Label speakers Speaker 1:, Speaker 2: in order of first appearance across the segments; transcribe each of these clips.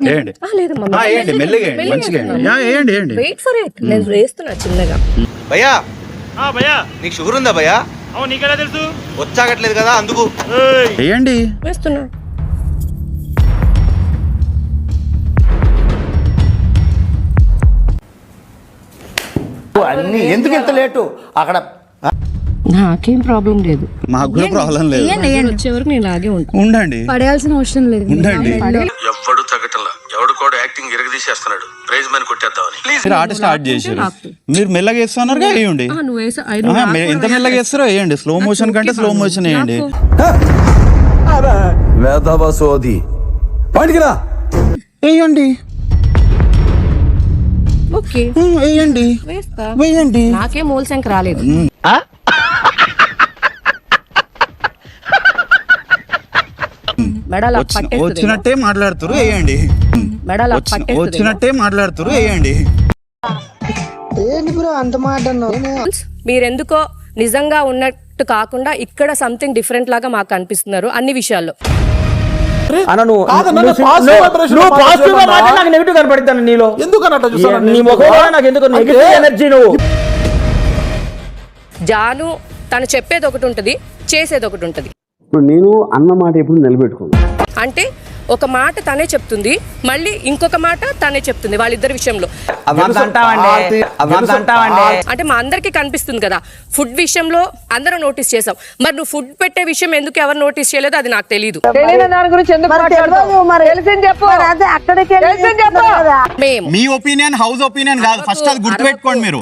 Speaker 1: వేయండి మెల్లిగా మంచిగా వేయండి
Speaker 2: వెయిట్ ఫర్ ఇట్, నేను వేస్తున్నా చిన్నగా.
Speaker 3: భయ్యా
Speaker 4: భయ్యా
Speaker 3: నీకు షుగర్ ఉందా భయ్యా?
Speaker 4: అవును, నీకెలా తెలుసు?
Speaker 3: వచ్చాగట్లేదు కదా అందుకు.
Speaker 1: వేయండి
Speaker 2: వేస్తున్నా.
Speaker 5: అన్ని ఎందుకు ఇంత లేటు అక్కడ?
Speaker 2: నాకేం ప్రాబ్లం లేదు,
Speaker 1: మాకు కూడా ప్రాబ్లం లేదు.
Speaker 2: వచ్చే వరకు నేను ఇలాగే ఉంటాను.
Speaker 1: ఉండండి
Speaker 6: పడేయాల్సిన అవసరం లేదు.
Speaker 1: ఉండండి.
Speaker 7: ఎవడు తగ్గటంలా, ఎవడు కూడా యాక్టింగ్ ఇరగదీసేస్తున్నాడు. ప్రైజ్ మని కొట్టేద్దామని
Speaker 1: మీరు ఆట స్టార్ట్ చేసారు, మీరు మెల్లగా వేస్తున్నారు వేయండి. ఎంత మెల్లగా వేస్తారో వేయండి. స్లో మోషన్ కంటే స్లో మోషన్ వేయండి.
Speaker 5: వేదవసోది పండికిరా
Speaker 1: వేయండి
Speaker 2: ఓకే
Speaker 1: వేయండి
Speaker 2: వేస్తా.
Speaker 1: వేయండి.
Speaker 2: నాకేం మూల సంఖ్య రాలేదు. మెడల
Speaker 1: వచ్చినట్టే మాట్లాడుతురు వేయండి.
Speaker 2: మెడల
Speaker 1: వచ్చినట్టే మాట్లాడుతురు వేయండి.
Speaker 2: మీరెందుకో నిజంగా ఉన్నట్టు కాకుండా ఇక్కడ సంథింగ్ డిఫరెంట్ లాగా మాకు అనిపిస్తున్నారు అన్ని విషయాల్లో.
Speaker 5: నెగిటివ్ కనపడతాను నీలో. నీ ముఖంలో నాకు ఎందుకు నెగిటివ్ ఎనర్జీ? నువ్వు
Speaker 2: జాను తను చెప్పేది ఒకటి ఉంటది, చేసేది ఒకటి ఉంటది.
Speaker 8: ఇప్పుడు నేను అన్న మాట ఎప్పుడు నిలబెట్టుకోను.
Speaker 2: అంటే ఒక మాట తనే చెప్తుంది, మళ్ళీ ఇంకొక మాట తనే చెప్తుంది వాళ్ళిద్దరి విషయంలో. అంటే మా అందరికి కనిపిస్తుంది కదా, ఫుడ్ విషయంలో అందరం నోటీస్ చేసాం. మరి నువ్వు ఫుడ్ పెట్టే విషయం ఎందుకు ఎవరు నోటీస్ చేయలేదు అది నాకు తెలియదు.
Speaker 1: మీ ఒపీనియన్ హౌస్ ఒపీనియన్ కాదు, ఫస్ట్ అది గుర్తుపెట్టుకోండి మీరు.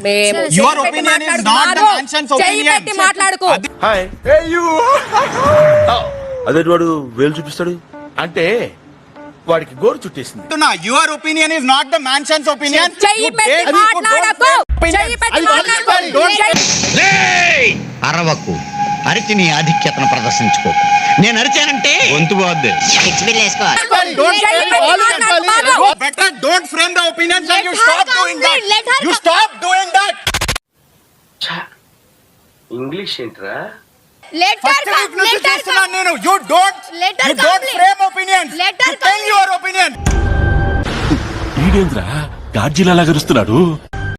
Speaker 1: Your opinion is not the mentions opinion.
Speaker 2: మాట్లాడుకో.
Speaker 7: అదే వాడు వేలు చూపిస్తాడు అంటే వాడికి గోరు చుట్టేసింది.
Speaker 1: Your opinion is not the mentions opinion.
Speaker 9: అరవకు, అరిచి నీ ఆధిక్యతను ప్రదర్శించుకో. నేను అరిచానంటే గొంతు పోద్ది.
Speaker 1: Don't frame the opinions and you stop doing that. You stop doing that.
Speaker 7: English ఏంట్రా?
Speaker 1: You don't frame opinions. You tell your opinion.
Speaker 7: ఈడేంద్రా గాడ్జిలా లాగా అరుస్తున్నాడు.